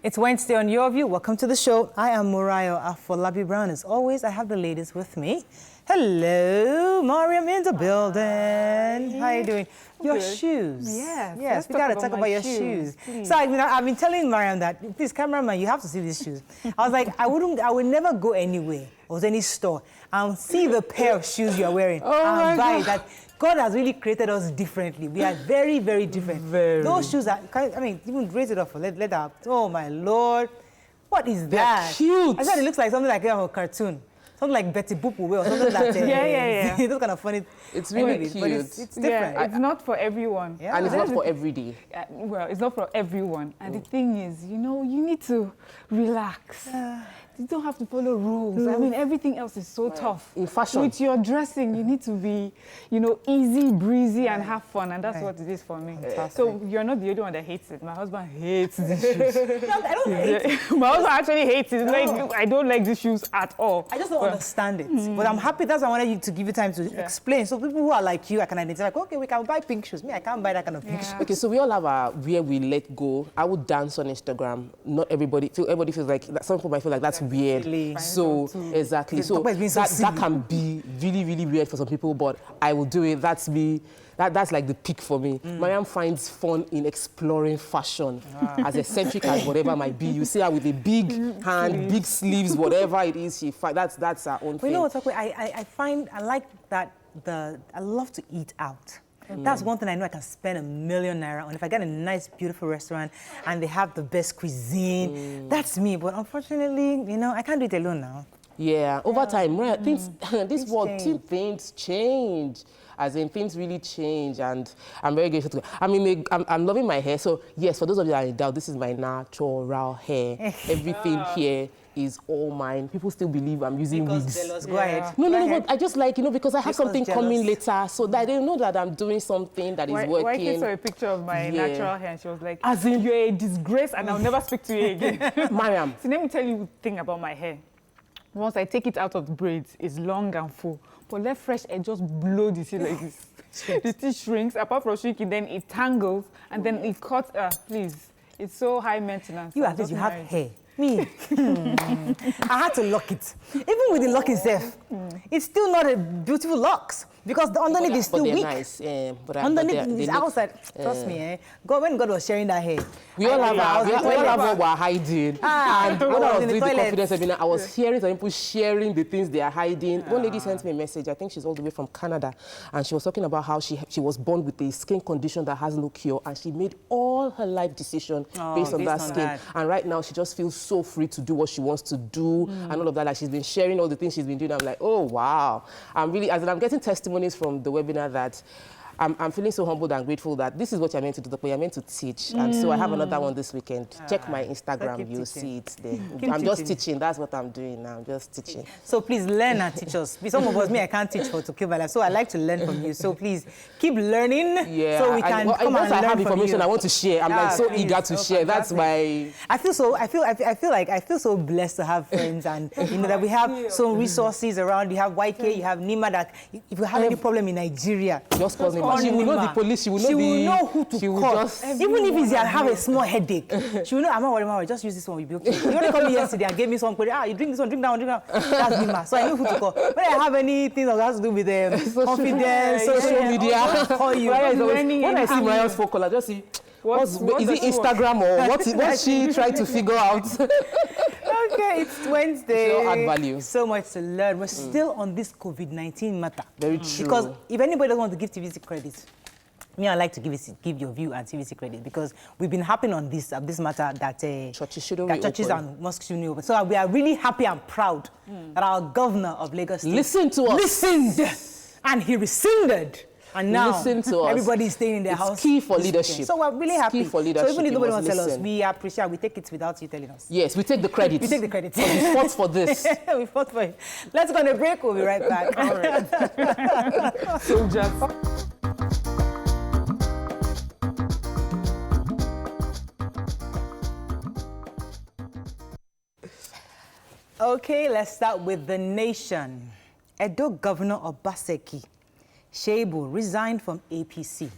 It's Wednesday on Your View. Welcome to the show. I am Murayo Afolabi Brown. As always, I have the ladies with me. Hello, Mariam in the building. How are you doing? Your shoes. Yes, we got to talk about your shoes. So I've been telling Mariam that, please, cameraman, you have to see these shoes. I was like, I would never go anywhere or any store and see the pair of shoes you're wearing and buy that. God has really created us differently. We are very, very different. Those shoes are, I mean, even raise it up for let out. Oh my Lord, what is that? They're cute. I said it looks like something like a cartoon. Something like Betty Boop will wear, or something like that. Yeah. It's kind of funny. It's really cute. But it's different. Yeah, it's not for everyone. Yeah. And it's not for every day. Well, it's not for everyone. And the thing is, you know, you need to relax. You don't have to follow rules. I mean, everything else is so tough. In fashion. With your dressing, you need to be, you know, easy, breezy, and have fun. And that's what it is for me. So you're not the only one that hates it. My husband hates these shoes. No, I don't hate it. My husband actually hates it. Like, I don't like these shoes at all. I just don't understand it. But I'm happy. That's why I wanted you to give you time to explain. So people who are like you, I can identify, like, okay, we can buy pink shoes. Me, I can't buy that kind of pink shoes. Okay, so we all have our where we let go. I would dance on Instagram. Not everybody feels like that. Some people might feel like that's weird. So exactly. So that can be really, really weird for some people, but I will do it. That's me. That's like the peak for me. Mariam finds fun in exploring fashion, as eccentric as whatever might be. You see her with a big hand, big sleeves, whatever it is. That's her own thing. You know what's okay? I like that. I love to eat out. That's one thing I know I can spend ₦1 million on. If I get a nice, beautiful restaurant and they have the best cuisine, that's me. But unfortunately, you know, I can't do it alone now. Yeah, over time, things change. As in, things really change, and I'm very grateful to God. I mean, I'm loving my hair. So, yes, for those of you that are in doubt, this is my natural hair. Everything here is all mine. People still believe I'm using wigs. Jealous. Go ahead. No, but I just like, you know, because I have something coming later, so that they know that I'm doing something that is working. Why saw a picture of my natural hair, and she was like, as in, you're a disgrace, and I'll never speak to you again. Mariam. So let me tell you the thing about my hair. Once I take it out of the braids, it's long and full. But let fresh air just blow the tea like this. The tea shrinks, apart from shrinking, then it tangles, and then it cuts. Please, it's so high maintenance. You at least you have hair. Me, I had to lock it. Even with the lock itself, it's still not a beautiful locks because the underneath is still weak. Nice. Underneath is outside. Trust me, when God was sharing that hair, we all have what we're hiding. And when I was doing the confidence seminar, I was hearing some people sharing the things they are hiding. One lady sent me a message. I think she's all the way from Canada, and she was talking about how she was born with a skin condition that has no cure, and she made all her life decision based on that skin. And right now, she just feels so free to do what she wants to do and all of that. Like, she's been sharing all the things she's been doing. I'm like, oh wow. I'm really, I'm getting testimonies from the webinar that I'm feeling so humbled and grateful that this is what you're meant to do, but you're meant to teach. And so I have another one this weekend. Check my Instagram, you'll see it there. I'm just teaching. That's what I'm doing now. I'm just teaching. So please learn and teach us. Some of us, I can't teach to keep my life. So I like to learn from you. So please keep learning. Yeah. So we can come and learn I have information from you. I want to share. I'm like so eager to share. That's my. I feel so blessed to have friends, and you know that we have some resources around. You have YK, you have Nima. That if you have any problem in Nigeria, just call Nima. She will know the police. She will know who to call. Even if you have a small headache, she will know. I'm not worried. Just use this one. You'll be okay. You only called me yesterday and gave me some. You drink this one, drink that one, drink that one. That's Nima. So I know who to call. When I have anything that has to do with confidence, social media, I'll call you. When I see Mariam's phone call, I just see. Is it Instagram or what's she trying to figure out? Okay, it's Wednesday. Still add value. So much to learn. We're still on this COVID-19 matter. Very true. Because if anybody doesn't want to give TVC credit, me, I like to give your view and TVC credit because we've been happy on this matter that churches and mosques shouldn't open. So we are really happy and proud that our governor of Lagos State listened and he rescinded. And now everybody is staying in their house. It's key for leadership. So we're really happy. Key for leadership. So even if nobody wants to tell us, we appreciate. We take it without you telling us. Yes, we take the credit. We take the credit. We fought for this. We fought for it. Let's go on a break. We'll be right back. All right. So just. Okay, let's start with the nation. Edo Governor Obaseki Shebu resigned from APC.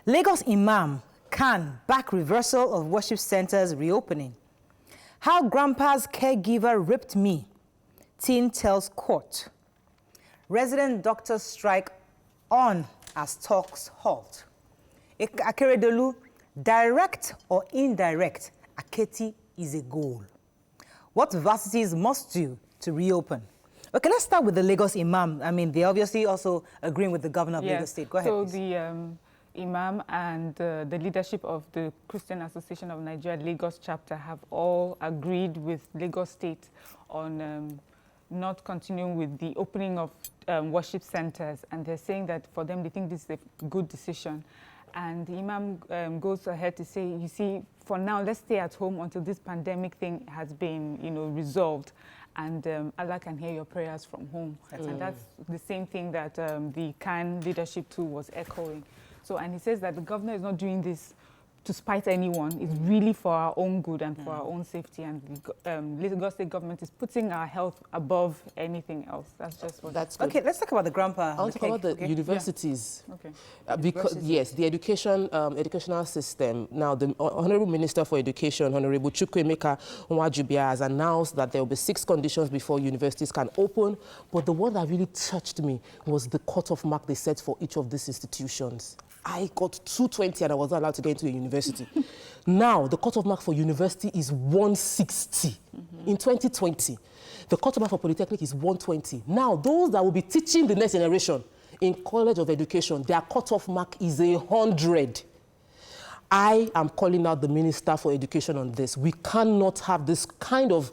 Lagos Imam Can back reversal of worship centers reopening. How grandpa's caregiver raped me. Teen tells court. Resident doctors strike on as talks halt. Akeredolu, direct or indirect, Aketi is a goal. What varsities must do to reopen? Okay, let's start with the Lagos Imam. I mean, they're obviously also agreeing with the governor of Lagos State. Go ahead, so please. The Imam and the leadership of the Christian Association of Nigeria Lagos chapter have all agreed with Lagos State on not continuing with the opening of worship centers, and they're saying that for them, they think this is a good decision. And the Imam goes ahead to say, you see, for now, let's stay at home until this pandemic thing has been, resolved. And Allah can hear your prayers from home. And that's the same thing that the CAN leadership too was echoing. So, and he says that the governor is not doing this to spite anyone. It's really for our own good and for our own safety. And the Lagos State government is putting our health above anything else. That's just what. That's good. Okay, let's talk about the grandpa. I want to talk about the universities. Yeah. Okay. Because yes, the educational system. Now, the Honorable Minister for Education, Honorable Chukwuemeka Nwajubia, has announced that there will be 6 conditions before universities can open. But the one that really touched me was the cutoff mark they set for each of these institutions. I got 220 and I was not allowed to get into a university. Now, the cutoff mark for university is 160. In 2020, the cutoff mark for Polytechnic is 120. Now, those that will be teaching the next generation in College of Education, their cutoff mark is 100. I am calling out the Minister for Education on this. We cannot have this kind of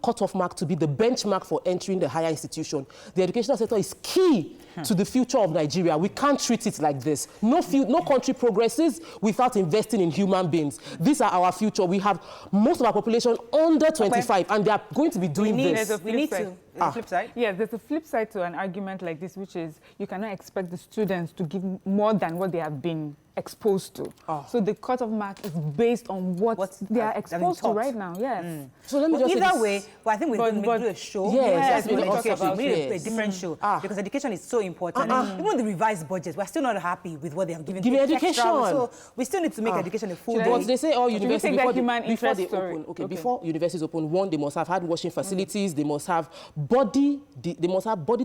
cutoff mark to be the benchmark for entering the higher institution. The educational sector is key to the future of Nigeria. We can't treat it like this. No country progresses without investing in human beings. These are our future. We have most of our population under 25, and they are going to be doing this. We need to. There's a flip side? Yes, there's a flip side to an argument like this, which is you cannot expect the students to give more than what they have been exposed to. So the cutoff mark is based on what they are exposed to right now. Yes. So let me just either way, well, I think we're going to do a show. Yes, we we talk need about a different show because education is so important. Even the revised budget, we're still not happy with what they have given. Give education. So we still need to make education a full day. But they say all universities before they open. Okay, before universities open, one, they must have hand washing facilities. They must have body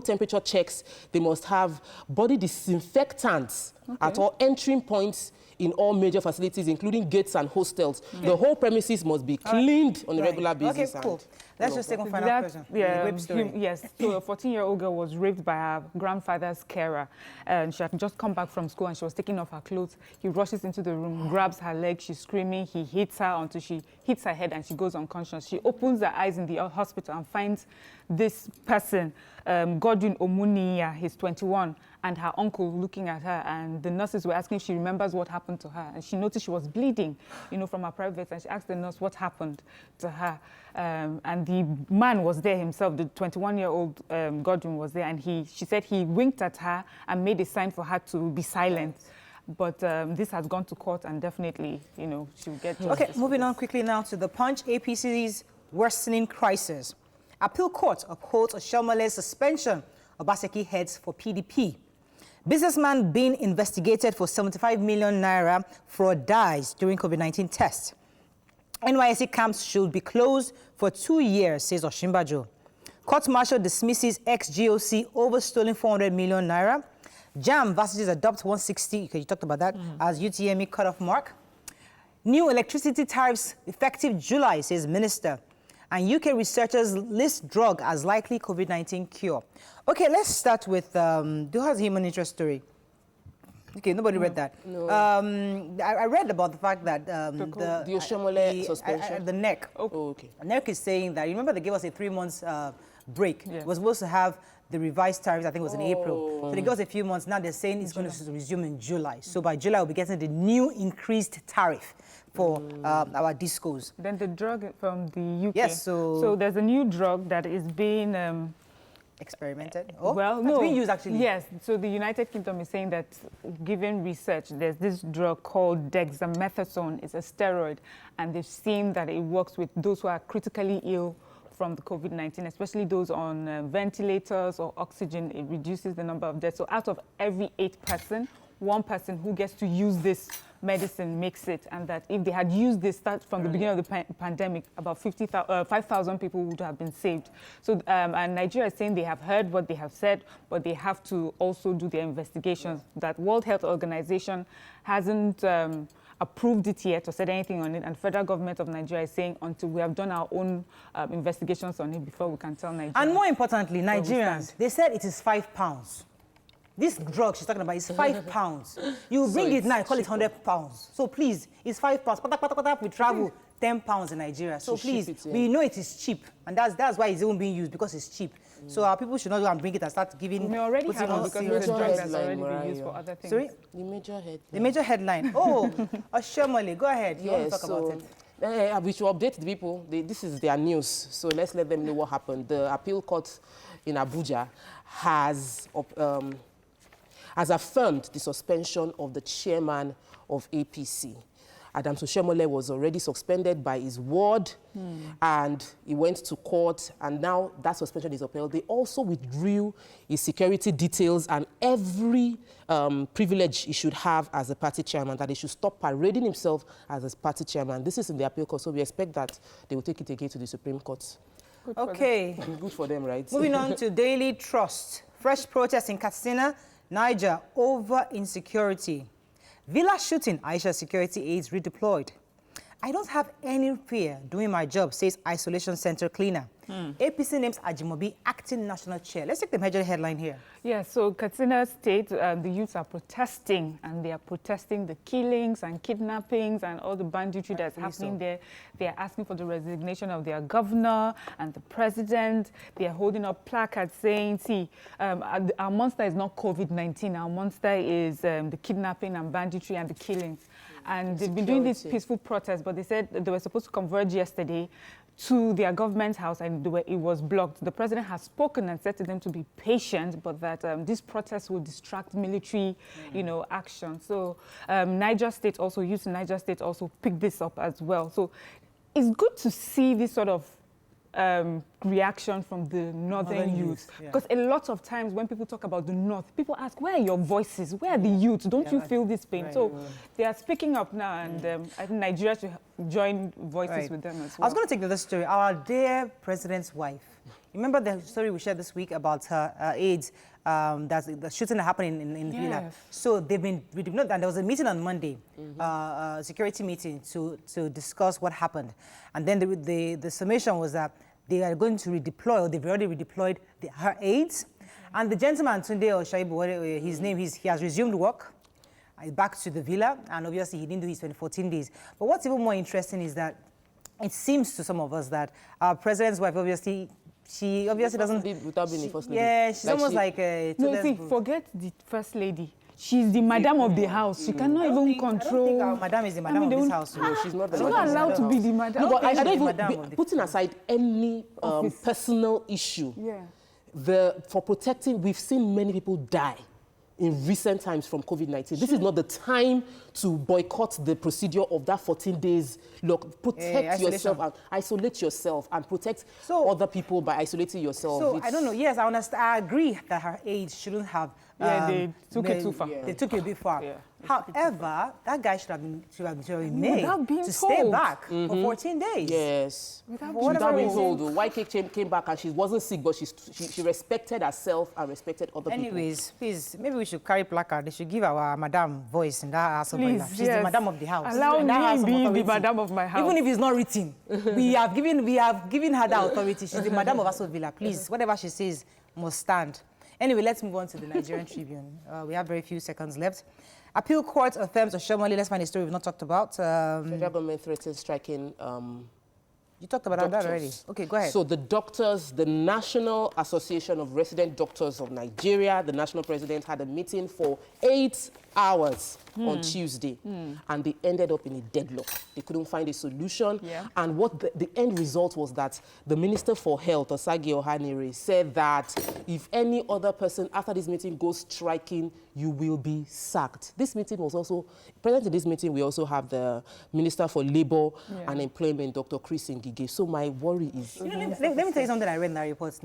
temperature checks. They must have body disinfectants at all entering points in all major facilities, including gates and hostels. The whole premises must be cleaned on a regular basis. Okay, cool. Let's just take one final question. Yes, so a 14-year-old girl was raped by her grandfather's carer. And she had just come back from school and she was taking off her clothes. He rushes into the room, grabs her leg, she's screaming. He hits her until she hits her head and she goes unconscious. She opens her eyes in the hospital and finds this person, Godwin Omuniya, he's 21, and her uncle looking at her, and the nurses were asking if she remembers what happened to her, and she noticed she was bleeding, from her private, and she asked the nurse what happened to her, and the man was there himself, the 21-year-old Godwin was there, and she said he winked at her and made a sign for her to be silent. But this has gone to court, and definitely, she'll get justice. Okay, moving on quickly now to the Punch. APC's worsening crisis. Appeal court upholds Ojeleye suspension. Obaseki heads for PDP. Businessman being investigated for 75 million naira fraud dies during COVID-19 test. NYSC camps should be closed for 2 years, says Oshimbajo. Court-martial dismisses ex-GOC over stolen 400 million naira. JAM varsities adopt 160, okay, you talked about that, as UTME cutoff mark. New electricity tariffs effective July, says Minister. And UK researchers list drug as likely COVID-19 cure. Okay, let's start with, who has a human interest story? Okay, nobody read that. No. I read about the fact that the Ojeleye suspension. The NEC. Oh, okay. NEC is saying that, you remember they gave us a 3 months break. Yeah. It was supposed to have the revised tariffs, I think it was in April. So they gave us a few months. Now they're saying it's going to resume in July. So by July, we'll be getting the new increased tariff for our discos. Then the drug from the UK. Yes, so there's a new drug that is being experimented. Oh, well, no, it's being used actually. Yes. So the United Kingdom is saying that, given research, there's this drug called dexamethasone. It's a steroid, and they've seen that it works with those who are critically ill from the COVID-19, especially those on ventilators or oxygen. It reduces the number of deaths. So out of every 8 person, 1 person who gets to use this medicine makes it, and that if they had used this start from the beginning of the pandemic, about 5,000 people would have been saved. So, and Nigeria is saying they have heard what they have said, but they have to also do their investigations. That World Health Organization hasn't approved it yet or said anything on it, and federal government of Nigeria is saying until we have done our own investigations on it before we can tell Nigerians. And more importantly, Nigerians, they said it is £5. This drug she's talking about is £5. You bring it now, call it £100. So please, it's £5. We travel £10 in Nigeria. So please, we know it is cheap, and that's why it's even being used, because it's cheap. So our people should not go and bring it and start giving. We already have it, because it's a drug that's already been used for other things. Sorry? The major headline. The major headline. Oh, Ojeleye, go ahead. You want to talk about it? We should update the people. This is their news, so let's let them know what happened. The appeal court in Abuja has affirmed the suspension of the chairman of APC. Adams Oshiomhole was already suspended by his ward, and he went to court, and now that suspension is upheld. They also withdrew his security details and every privilege he should have as a party chairman, that he should stop parading himself as a party chairman. This is in the appeal court, so we expect that they will take it again to the Supreme Court. Okay. Good for them, right? Moving on to Daily Trust. Fresh protests in Katsina, Niger, over insecurity. Villa shooting, Aisha security aides redeployed. I don't have any fear doing my job, says isolation center cleaner. APC names Ajimobi acting national chair. Let's take the major headline here. Yeah, so Katsina State, the youths are protesting, and they are protesting the killings and kidnappings and all the banditry that's happening there. They are asking for the resignation of their governor and the president. They are holding up placards saying, see, our monster is not COVID-19. Our monster is the kidnapping and banditry and the killings. And they've been doing these peaceful protests, but they said they were supposed to converge yesterday to their government's house, and it was blocked. The president has spoken and said to them to be patient, but that this protest will distract military, action. So Niger State also, youth in Niger State also picked this up as well. So it's good to see this sort of reaction from the northern youth. Because a lot of times when people talk about the north, people ask, where are your voices? Where are the youth? Don't you feel this pain? So they are speaking up now, and I think Nigeria should join voices with them as well. I was going to take another story. Our dear president's wife. Remember the story we shared this week about her aides, that's the shooting that happened in Villa. So they've been, and there was a meeting on Monday, a security meeting to discuss what happened. And then the summation was that they are going to redeploy, or they've already redeployed her aides. And the gentleman, Tunde Oshaibu, his name, he has resumed work back to the Villa, and obviously he didn't do his 14 days. But what's even more interesting is that it seems to some of us that our president's wife, she obviously doesn't. Without being the first lady. Yeah, she's almost like a. No, see, forget the first lady. She's the madam of the house. She cannot even control. I don't think our madam is the madam of this house. No, she's not the She's madam. not allowed to be the madam. No, but I don't even, putting aside any personal issue, for protecting, we've seen many people die in recent times from COVID-19. This is not the time to boycott the procedure of that 14 days. Look, protect yourself and isolate yourself, and protect other people by isolating yourself. So, I don't know. Yes, I understand. I agree that her aides shouldn't have. They took it too far. They took it a bit far. However, that guy should have been made to stay stay back for 14 days. Yes. Without being told. YK came back and she wasn't sick, but she respected herself and respected other people. Anyways, please, maybe we should carry placard. They should give our madam voice in that house. She's the madam of the house. Allow me be the madam of my house. Even if it's not written, we have given her that authority. She's the madam of Aso Villa. Please, whatever she says must stand. Anyway, let's move on to the Nigerian Tribune. We have very few seconds left. Appeal court affirms Oshomole. Let's find a story we've not talked about. Federal government threatens striking. You talked about that already. Okay, go ahead. So the doctors, the National Association of Resident Doctors of Nigeria, the national president had a meeting for 8 hours on Tuesday, and they ended up in a deadlock. They couldn't find a solution. And what the end result was that the Minister for Health, Osage Ohanire, said that if any other person after this meeting goes striking, you will be sacked. This meeting was also, present in this meeting, we also have the Minister for Labour and Employment, Dr. Chris Ngige. So my worry is... let me tell you something I read in that report.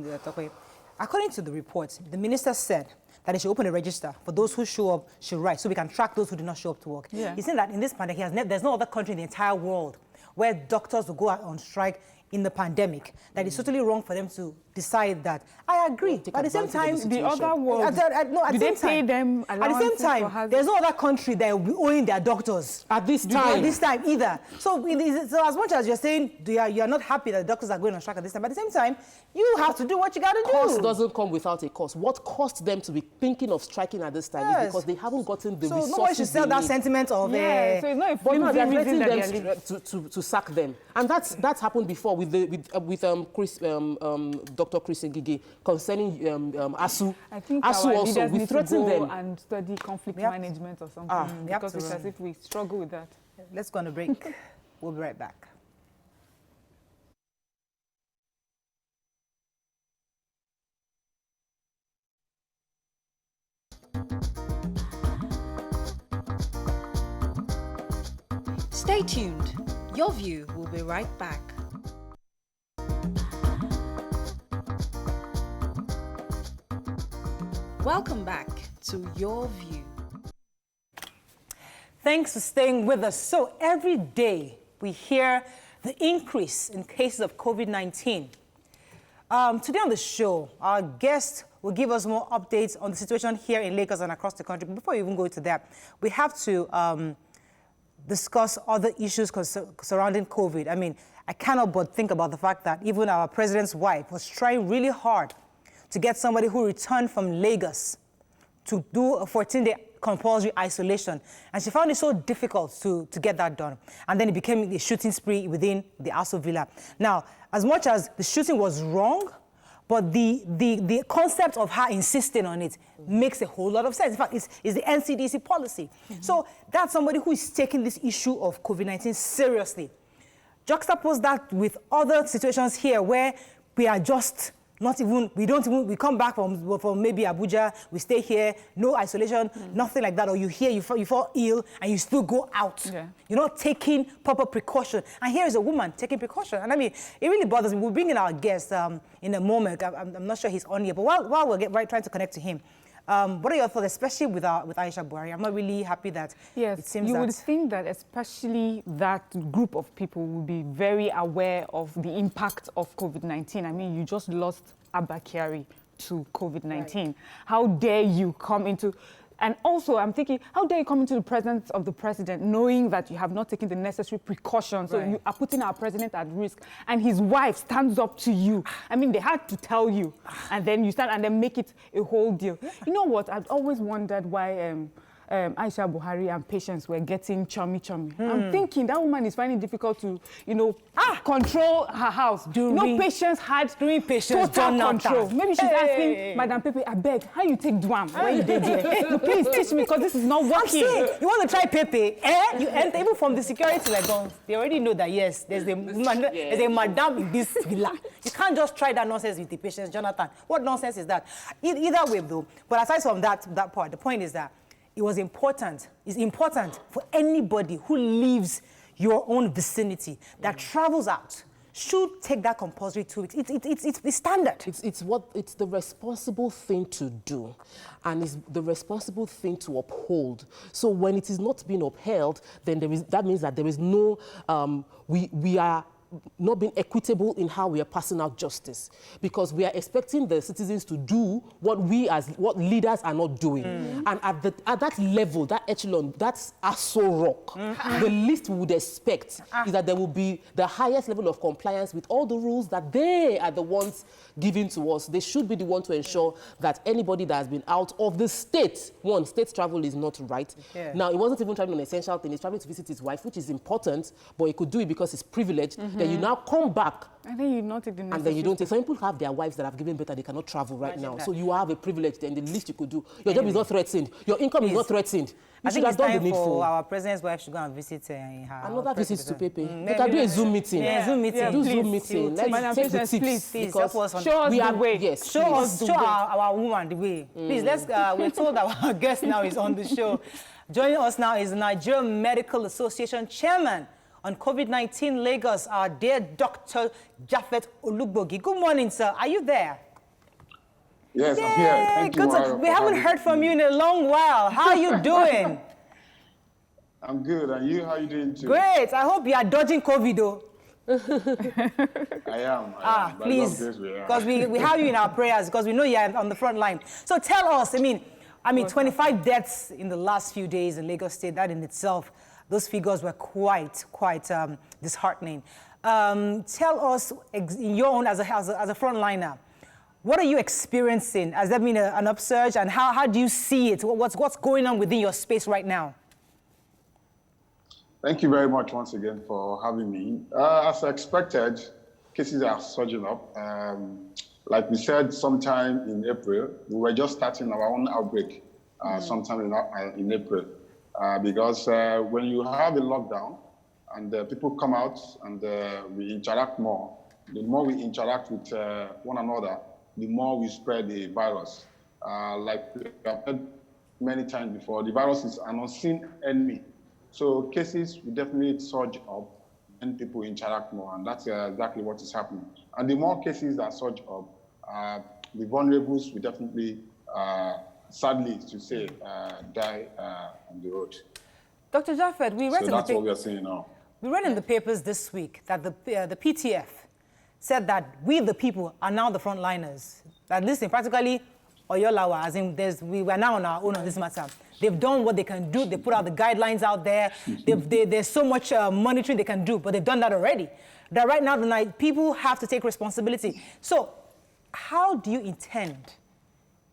According to the report, the minister said that they should open a register for those who show up should write, so we can track those who do not show up to work. Yeah. He's saying that in this pandemic, there's no other country in the entire world where doctors will go out on strike in the pandemic, that it's totally wrong for them to decide that. I agree. But at the same time, the other world, do they pay them at the same time, there's no other country that will be owing their doctors. At this time. At this time either. So as much as you're saying you're not happy that the doctors are going on strike at this time, at the same time, you have to do what you got to do. Cost doesn't come without a cost. What cost them to be thinking of striking at this time is because they haven't gotten the resources. So nobody should sell that sentiment of... so it's not a flimsy reason that them to sack them. And that's happened before with Dr. Chris Ngige concerning ASU. I think ASU our also, leaders we need threatened to go them and study conflict management or something, because it's as if we struggle with that. Let's go on a break. We'll be right back. Stay tuned. Your View will be right back. Welcome back to Your View. Thanks for staying with us. So every day we hear the increase in cases of COVID-19. Today on the show, our guest will give us more updates on the situation here in Lagos and across the country. But before we even go to that, we have to discuss other issues surrounding COVID. I mean, I cannot but think about the fact that even our president's wife was trying really hard to get somebody who returned from Lagos to do a 14-day compulsory isolation. And she found it so difficult to get that done. And then it became a shooting spree within the Aso Villa. Now, as much as the shooting was wrong, but the concept of her insisting on it makes a whole lot of sense. In fact, it's the NCDC policy. So that's somebody who is taking this issue of COVID-19 seriously. Juxtapose that with other situations here where we are just we come back from maybe Abuja, we stay here, no isolation, nothing like that, or you fall ill and you still go out. Yeah. You're not taking proper precaution. And here is a woman taking precaution. And I mean, it really bothers me. We'll bring in our guest in a moment. I'm not sure he's on here, but while we're trying to connect to him, what are your thoughts, especially with Aisha Buhari? I'm not really happy that it seems you would think that especially that group of people will be very aware of the impact of COVID-19. I mean, you just lost Abba Kyari to COVID-19. Right. How dare you come into... And also, I'm thinking, how dare you come into the presence of the president knowing that you have not taken the necessary precautions? So you are putting our president at risk. And his wife stands up to you. I mean, they had to tell you. And then you stand and then make it a whole deal. You know what? I've always wondered why Aisha Buhari and Patience were getting chummy. I'm thinking that woman is finding it difficult to, control her house. Patience had total control. Maybe she's asking Madam Pepe, I beg, how you take Dwam when you did here? No, please teach me because this is not working. You want to try Pepe? You enter even from the security they already know that yes, there's a madam in this villa. You can't just try that nonsense with the Patience, Jonathan. What nonsense is that? Either way though, but aside from that part, the point is that it's important for anybody who leaves your own vicinity, that travels out, should take that compulsory 2 weeks. It's standard. It's the responsible thing to do, and it's the responsible thing to uphold. So when it is not being upheld, then that means that there is no, we are not being equitable in how we are passing out justice, because we are expecting the citizens to do what leaders are not doing. And at that level, that echelon, that's Aso Rock. The least we would expect is that there will be the highest level of compliance with all the rules that they are the ones giving to us. They should be the one to ensure that anybody that has been out of the state, state travel is not right. Yeah. Now, it wasn't even traveling an essential thing. He's traveling to visit his wife, which is important, but he could do it because he's privileged. Then you now come back. And then you not take the necessary. And then you don't take. Some people have their wives that have given birth and they cannot travel right now. So you have a privilege, then the least you could do. Your job is not threatened. Your income is not threatened. I think it's time for our president's wife to go and visit her. Another visit to Pepe. They can do a Zoom meeting. Zoom meeting. Do Zoom meeting. Let's take the tips. Please help us. Show us the way. Yes. Show our woman the way. Please, we're told that our guest now is on the show. Joining us now is the Nigerian Medical Association Chairman on COVID-19 Lagos, our dear Dr. Japhet Olugbogi. Good morning, sir. Are you there? Yes, Yay, I'm here. Thank you, Mario, we haven't heard from you in a long while. How are you doing? I'm good. And you, how are you doing too? Great. I hope you are dodging COVID, though. I am. By Please, God's grace, we are. because we have you in our prayers, because we know you are on the front line. So tell us, I mean, 25 deaths in the last few days in Lagos State. That in itself, those figures were quite disheartening. Tell us, in your own as a frontliner, what are you experiencing? Has there been an upsurge, and how do you see it? What's going on within your space right now? Thank you very much once again for having me. As expected, cases are surging up. Like we said, sometime in April, we were just starting our own outbreak sometime in April. Because when you have a lockdown and people come out and we interact more, the more we interact with one another, the more we spread the virus. Like we have heard many times before, the virus is an unseen enemy. So cases will definitely surge up when people interact more, and that's exactly what is happening. And the more cases that surge up, the vulnerables will definitely, sadly to say, die on the road. Dr. Japhet, so that's what we are seeing now. We read in the papers this week that the PTF said that we, the people, are now the frontliners. That listen, practically, Oyolawa, as in we were now on our own on this matter. They've done what they can do. They put out the guidelines out there. There's so much monitoring they can do, but they've done that already. That right now, people have to take responsibility. So how do you intend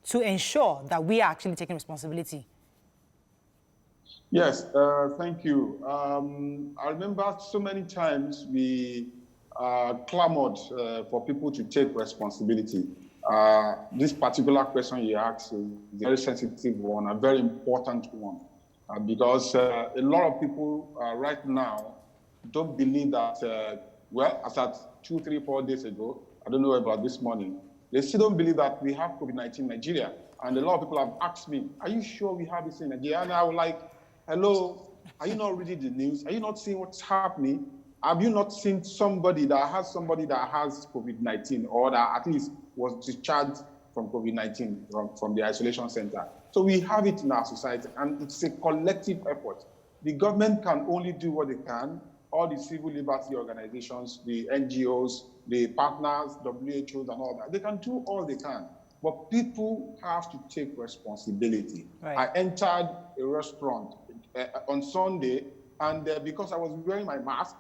to ensure that we are actually taking responsibility? Yes, thank you. I remember so many times we clamored for people to take responsibility. This particular question you asked is a very sensitive one, a very important one, because a lot of people right now don't believe that, well, as at 2, 3, 4 days ago, I don't know about this morning, they still don't believe that we have COVID-19 in Nigeria. And a lot of people have asked me, are you sure we have this in Nigeria? And I was like, hello, are you not reading the news? Are you not seeing what's happening? Have you not seen somebody that has COVID-19 or that at least was discharged from COVID-19 from the isolation center? So we have it in our society, and it's a collective effort. The government can only do what they can. All the civil liberty organizations, the NGOs, the partners, WHOs and all that, they can do all they can. But people have to take responsibility. Right. I entered a restaurant on Sunday, and because I was wearing my mask,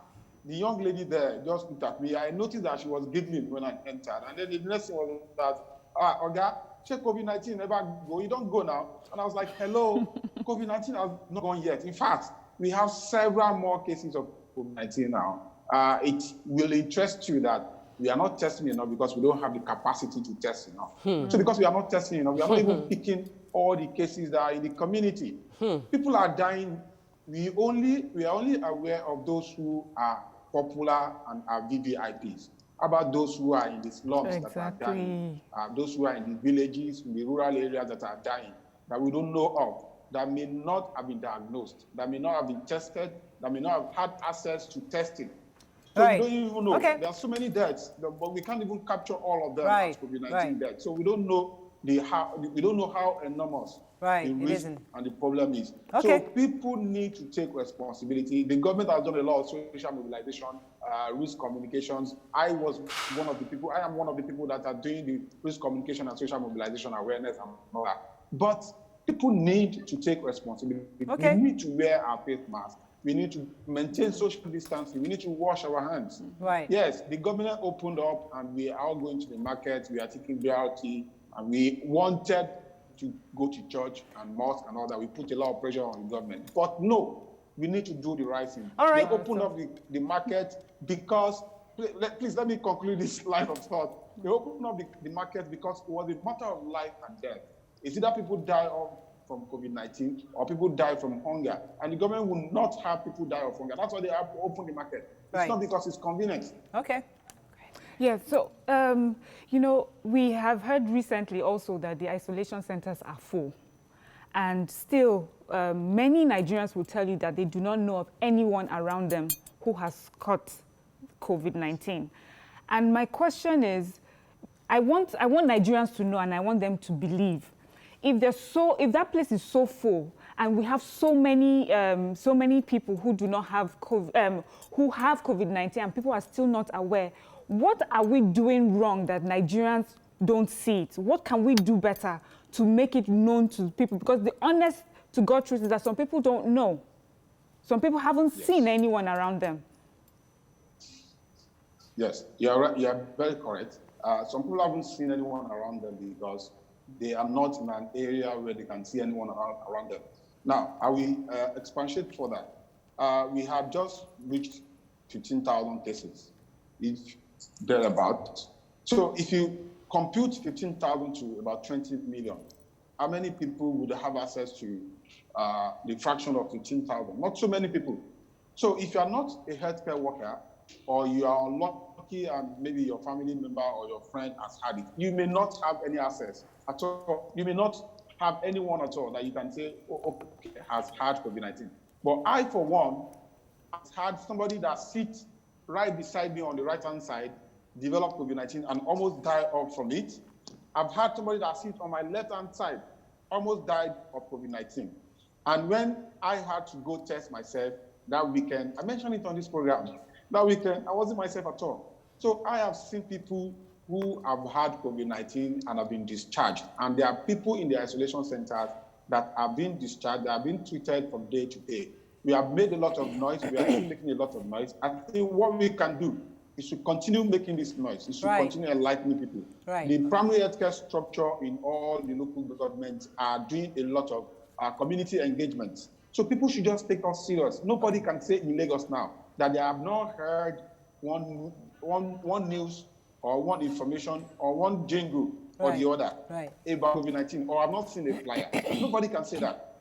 the young lady there just looked at me. I noticed that she was giggling when I entered. And then the next thing was that, Oga, check COVID-19, never go. You don't go now. And I was like, hello, COVID-19 has not gone yet. In fact, we have several more cases of COVID-19 now. It will interest you that we are not testing enough because we don't have the capacity to test enough. So because we are not testing enough, we are not even picking all the cases that are in the community. People are dying. We are only aware of those who are popular and are VVIPs. How about those who are in the slums that are dying? Those who are in the villages, in the rural areas that are dying, that we don't know of, that may not have been diagnosed, that may not have been tested, that may not have had access to testing. So we don't even know. Okay. There are so many deaths, but we can't even capture all of them as COVID-19 deaths. So we don't know how enormous the risk and the problem is. So people need to take responsibility. The government has done a lot of social mobilization, risk communications. I am one of the people that are doing the risk communication and social mobilization awareness and all that. But people need to take responsibility. We need to wear our face masks. We need to maintain social distancing. We need to wash our hands. Yes, the government opened up and we are all going to the market. We are taking BRT, and we wanted to go to church and mosque and all that. We put a lot of pressure on the government. But no, we need to do the right thing. They opened up the market because, please let me conclude this line of thought. They opened up the market because it was a matter of life and death. It's either people die from COVID-19 or people die from hunger. And the government will not have people die of hunger. That's why they have to open the market. It's not because it's convenient. Okay. Yeah, so, you know, we have heard recently also that the isolation centers are full. And still, many Nigerians will tell you that they do not know of anyone around them who has caught COVID-19. And my question is, I want Nigerians to know, and I want them to believe. If that place is so full, and we have so many people who do not have who have COVID-19, and people are still not aware, what are we doing wrong that Nigerians don't see it? What can we do better to make it known to people? Because the honest to God truth is that some people don't know. Some people haven't seen anyone around them. Yes, you're right. You're very correct. Some people haven't seen anyone around them because they are not in an area where they can see anyone around them. Now, I will expatiate further. We have just reached 15,000 cases, if thereabout. So if you compute 15,000 to about 20 million, how many people would have access to the fraction of 15,000? Not so many people. So if you are not a healthcare worker, or you are unlucky and maybe your family member or your friend has had it, you may not have any access at all. You may not have anyone at all that you can say, oh, okay, has had COVID-19. But I, for one, have had somebody that sits right beside me on the right-hand side develop COVID-19 and almost die off from it. I've had somebody that sits on my left-hand side almost died of COVID-19. And when I had to go test myself that weekend, I mentioned it on this program, that weekend, I wasn't myself at all. So I have seen people who have had COVID-19 and have been discharged. And there are people in the isolation centers that are being discharged, that are being treated from day to day. We have made a lot of noise. We are still making a lot of noise. I think what we can do is to continue making this noise. Is to continue enlightening people. The primary healthcare structure in all the local governments are doing a lot of community engagement. So people should just take us serious. Nobody can say in Lagos now that they have not heard one news or one information or one jingle or the other about COVID-19, or have not seen a flyer. Nobody can say that.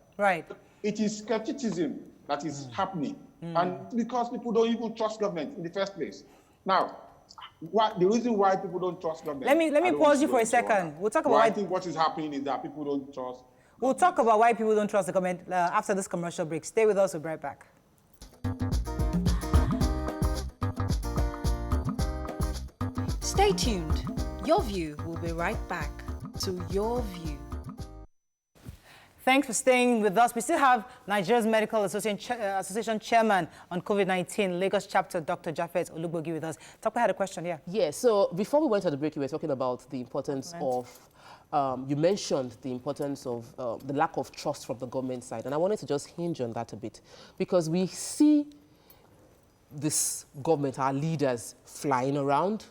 It is skepticism that is happening, and because people don't even trust government in the first place. Now, the reason why people don't trust government... Let me pause you for a second. We'll talk about why... I think what is happening is that people don't trust... We'll talk about why people don't trust the government after this commercial break. Stay with us, we'll be right back. Stay tuned. Your View will be right back to Your View. Thanks for staying with us. We still have Nigeria's Medical Association Chairman on COVID-19, Lagos chapter, Dr. Japhet Olugbogi with us. Dr. had a question here. Yeah, so before we went to the break, you were talking about the importance of, you mentioned the importance of the lack of trust from the government side. And I wanted to just hinge on that a bit, because we see this government, our leaders, flying around,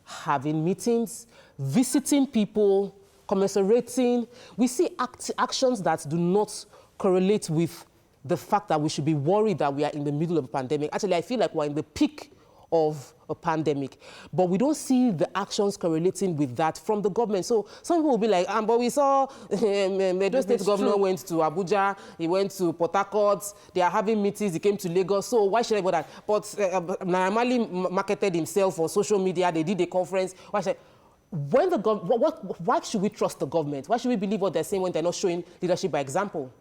having meetings, visiting people, commiserating. We see actions that do not correlate with the fact that we should be worried that we are in the middle of a pandemic. Actually, I feel like we're in the peak of a pandemic, but we don't see the actions correlating with that from the government. So some people will be like, but we saw the state governor went to Abuja, he went to Port Harcourt, they are having meetings, he came to Lagos, so why should I go that? But Naramali marketed himself on social media, they did a conference. Why should why should we trust the government? Why should we believe what they're saying when they're not showing leadership by example?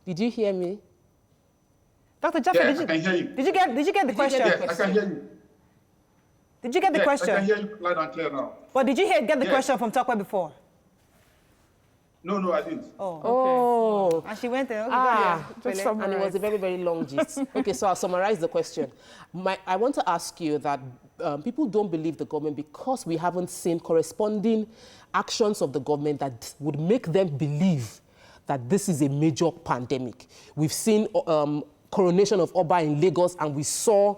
Did you hear me? Dr. Japhet, yes, I can hear you. Did you get the question? Yes, I can hear you. Did you get the question? I can hear you loud and clear now. But did you get the question from Tokwe before? No, I didn't. Oh. And she went there. Okay, and it was a very, very long gist. Okay, so I'll summarize the question. I want to ask you that people don't believe the government because we haven't seen corresponding actions of the government that would make them believe that this is a major pandemic. We've seen coronation of Oba in Lagos, and we saw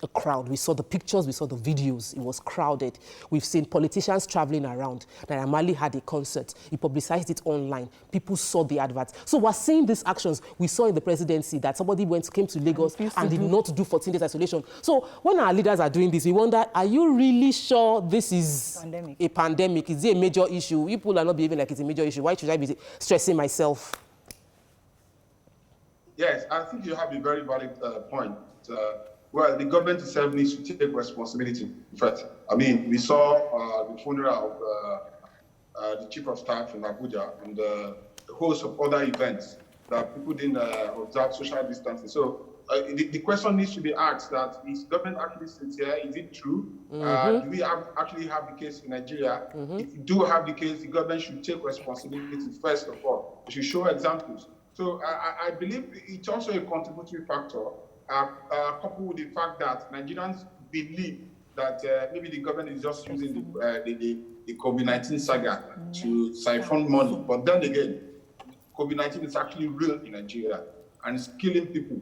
a crowd. We saw the pictures, we saw the videos. It was crowded. We've seen politicians traveling around. Naramali had a concert. He publicized it online. People saw the adverts. So we're seeing these actions. We saw in the presidency that somebody came to Lagos and did not do 14 days isolation. So when our leaders are doing this, we wonder, are you really sure this is a pandemic? Is it a major issue? People are not behaving like it's a major issue. Why should I be stressing myself? Yes, I think you have a very valid point. Well, the government itself needs to take responsibility. In fact, I mean, we saw the funeral of the chief of staff in Abuja and a host of other events that people didn't observe social distancing. So the question needs to be asked that is government actually sincere? Is it true? Do we actually have the case in Nigeria? If you do have the case, the government should take responsibility first of all. It should show examples. So I believe it's also a contributory factor, coupled with the fact that Nigerians believe that maybe the government is just using the COVID-19 saga to siphon money. But then again, COVID-19 is actually real in Nigeria and it's killing people.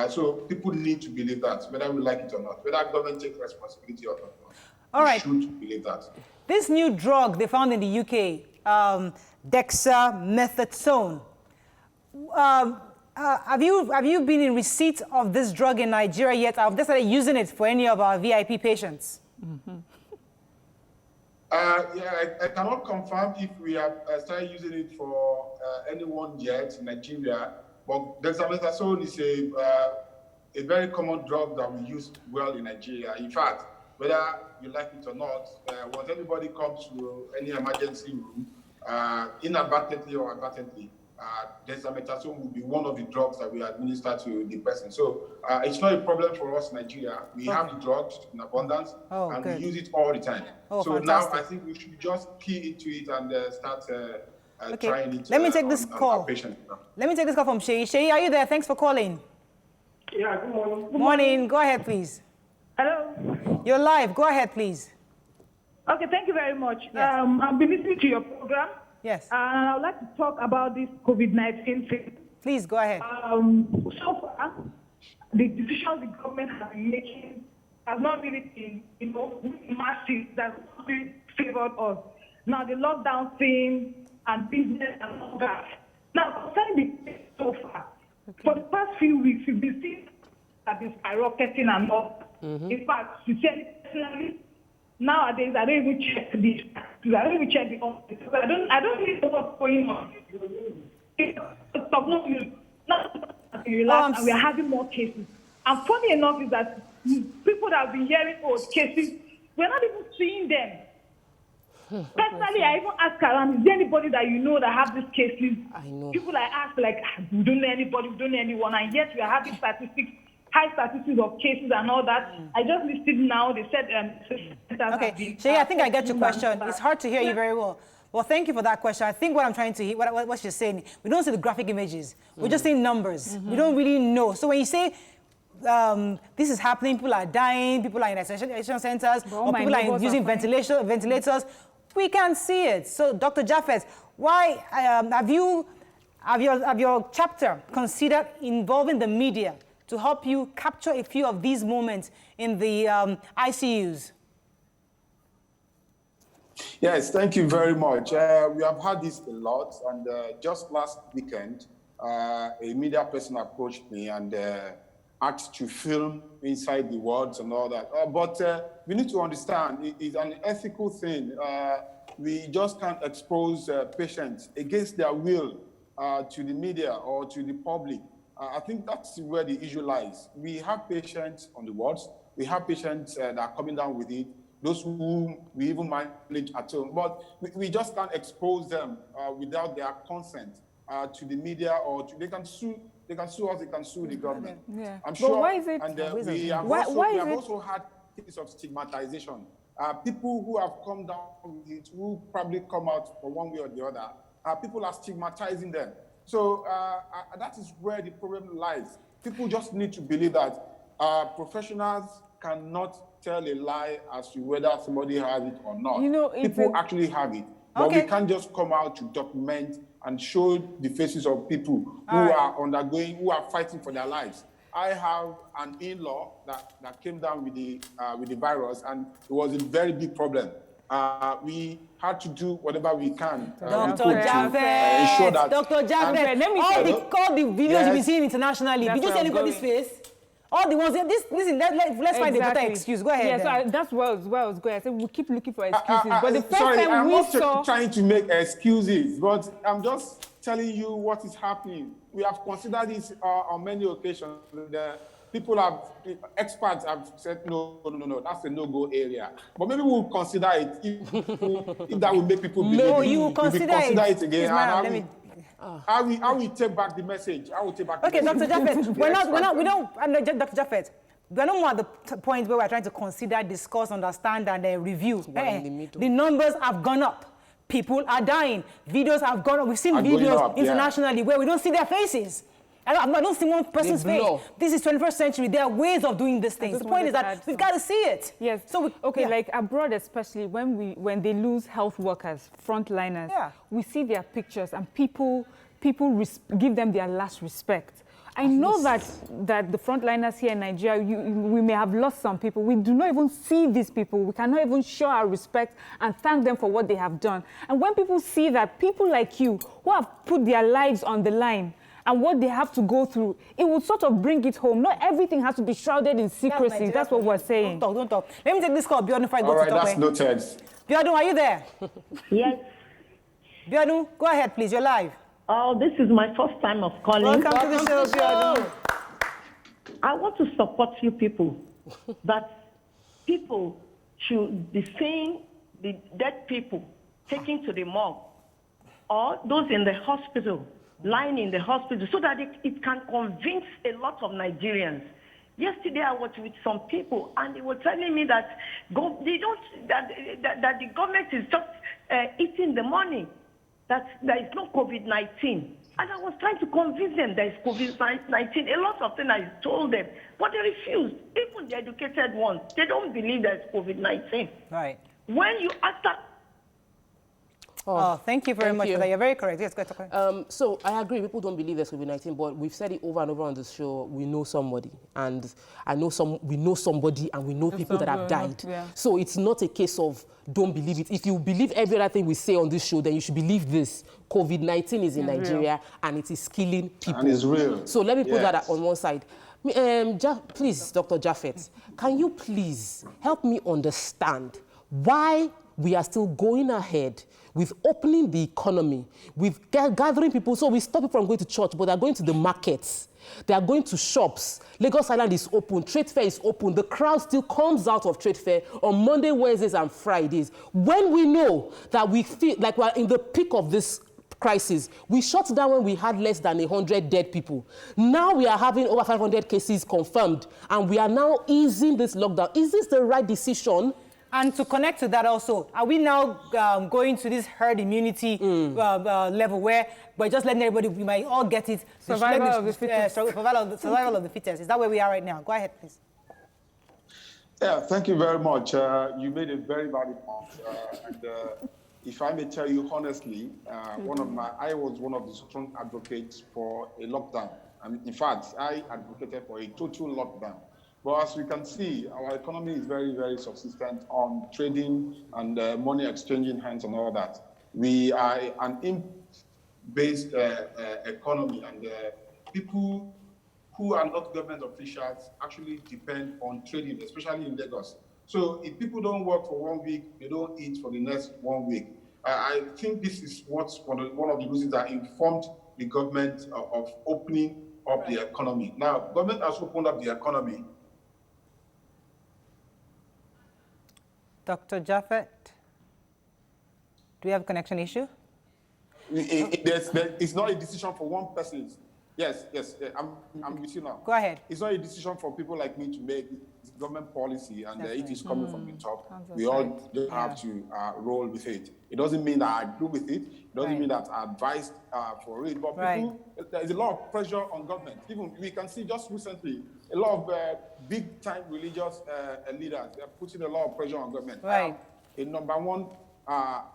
So people need to believe that, whether we like it or not, whether government takes responsibility or not. All right. We should believe that. This new drug they found in the UK, dexamethasone. Have you been in receipt of this drug in Nigeria yet? I've just started using it for any of our VIP patients. Yeah, I cannot confirm if we have started using it for anyone yet in Nigeria, but dexamethasone is a very common drug that we use well in Nigeria. In fact, whether you like it or not, once anybody comes to any emergency room, inadvertently or advertently, dexamethasone will be one of the drugs that we administer to the person. So it's not a problem for us in Nigeria. We have the drugs in abundance, and good. we use it all the time. So fantastic. now I think we should just key into it and start trying it. Let me take this call. Let me take this call from Sheyi. Sheyi, are you there? Thanks for calling. Yeah, good morning. Good morning. Go ahead, please. Hello. You're live. Go ahead, please. Okay, thank you very much. Yes. I've been listening to your program. Yes. And I would like to talk about this COVID-19 thing. Please, go ahead. So far, the decisions the government has been making has not really been, massive, that really favored us. Now, the lockdown thing and business and all that. Now, concerning the case so far, for the past few weeks, we've been seeing that been skyrocketing and all. In fact, sincerely, personally, nowadays, I don't even check this. I don't even check the office. I don't really know what's going on. And we are having more cases. And funny enough is that people that have been hearing cases, we're not even seeing them. Personally, I even ask around, is there anybody that you know that have these cases? I know. People I ask, like, we don't know anybody, we don't know anyone, and yet we are having high statistics of cases and all that. I just listed now, they said... okay, Sheyi, I think I get your question. It's hard to hear you very well. Well, thank you for that question. I think what I'm trying to hear, what she's saying, we don't see the graphic images. We're just seeing numbers. We don't really know. So when you say this is happening, people are dying, people are in isolation centers, or people are using ventilators, we can't see it. So, Dr. Japhet, why have your chapter considered involving the media to help you capture a few of these moments in the ICUs? Yes, thank you very much. We have had this a lot, and just last weekend, a media person approached me and asked to film inside the wards and all that. But we need to understand, it's an ethical thing. We just can't expose patients against their will to the media or to the public. I think that's where the issue lies. We have patients on the wards. We have patients that are coming down with it, those who we even manage at home. But we just can't expose them without their consent to the media, or they can sue. They can sue us. They can sue the government. Yeah. I'm sure. But why is it? And we have also had cases of stigmatization. People who have come down with it, who probably come out for one way or the other, people are stigmatizing them. So that is where the problem lies. People just need to believe that professionals cannot tell a lie as to whether somebody has it or not. People actually have it. But we can't just come out to document and show the faces of people who are fighting for their lives. I have an in-law that came down with the virus, and it was a very big problem. We had to do whatever we can. Dr. Japhet, Dr. Japhet, all the videos you've been seeing internationally, did you see anybody's face? All the ones, listen, let's find a better excuse. Go ahead. Yeah, so that's where I was going. I said we keep looking for excuses. But the first I'm time we not saw... trying to make excuses, but I'm just telling you what is happening. We have considered this on many occasions. Experts have said, no, that's a no-go area. But maybe we'll consider it if that will make people believe it. No, you will consider it again. I will take back the message. I will take back the Okay, message. Dr. Japhet, we don't, Dr. Japhet, we're not more at the point where we're trying to consider, discuss, understand, and review. The numbers have gone up. People are dying. Videos have gone up. We've seen videos internationally where we don't see their faces. I don't see one person's face. This is 21st century. There are ways of doing these things. The point is that we've got to see it. Yes. So like abroad, especially when they lose health workers, frontliners, we see their pictures and people give them their last respect. I know that the frontliners here in Nigeria, we may have lost some people. We do not even see these people. We cannot even show our respect and thank them for what they have done. And when people see that people like you who have put their lives on the line and what they have to go through, it will sort of bring it home. Not everything has to be shrouded in secrecy. That's what we're saying. Don't talk. Let me take this call, Bjorn, if I go to talk. All right, that's noted. Bjorn, are you there? Yes. Bjorn, go ahead, please. You're live. Oh, this is my first time of calling. Welcome to the show, Bjorn. I want to support you people that people should be seeing the dead people taken to the morgue or those in the hospital, lying in the hospital, so that it can convince a lot of Nigerians. Yesterday, I was with some people, and they were telling me that that the government is just eating the money, that there is no COVID-19. And I was trying to convince them there is COVID-19. A lot of things I told them, but they refused. Even the educated ones, they don't believe there's COVID-19. Right. When you ask that... Oh, thank you very much for that. You're very correct. Yes, go ahead. So I agree. People don't believe there's COVID-19, but we've said it over and over on this show. We know somebody, and we know somebody, and we know people that have died. Yeah. So it's not a case of don't believe it. If you believe every other thing we say on this show, then you should believe this. COVID-19 is in Nigeria, and it is killing people. And it's real. So let me put that on one side. Please, Dr. Japhet, can you please help me understand why we are still going ahead with opening the economy, with gathering people? So we stop people from going to church, but they're going to the markets. They are going to shops. Lagos Island is open. Trade fair is open. The crowd still comes out of trade fair on Monday, Wednesdays, and Fridays. When we know that we feel like we're in the peak of this crisis, we shut down when we had less than 100 dead people. Now we are having over 500 cases confirmed, and we are now easing this lockdown. Is this the right decision? And to connect to that also, are we now going to this herd immunity level where we're just letting everybody, we might all get it, survival of the fittest? Survival of the fittest. Is that where we are right now? Go ahead, please. Yeah, thank you very much. You made a very valid point. If I may tell you honestly, I was one of the strong advocates for a lockdown. I mean, in fact, I advocated for a total lockdown. But as we can see, our economy is very, very subsistent on trading and money exchanging hands and all that. We are an imp-based economy, and people who are not government officials actually depend on trading, especially in Lagos. So if people don't work for 1 week, they don't eat for the next 1 week. I think this is what's one of the reasons that informed the government of opening up the economy. Now, government has opened up the economy. Dr. Japhet, do we have a connection issue? It's not a decision for one person. Yes, I'm with you now. Go ahead. It's not a decision for people like me to make. It's government policy, and it is coming from the top. We all just have to roll with it. It doesn't mean that I agree with it. It doesn't mean that I advised for it. But people, there's a lot of pressure on government. Even we can see just recently, a lot of big-time religious leaders, they're putting a lot of pressure on government. Right. A number one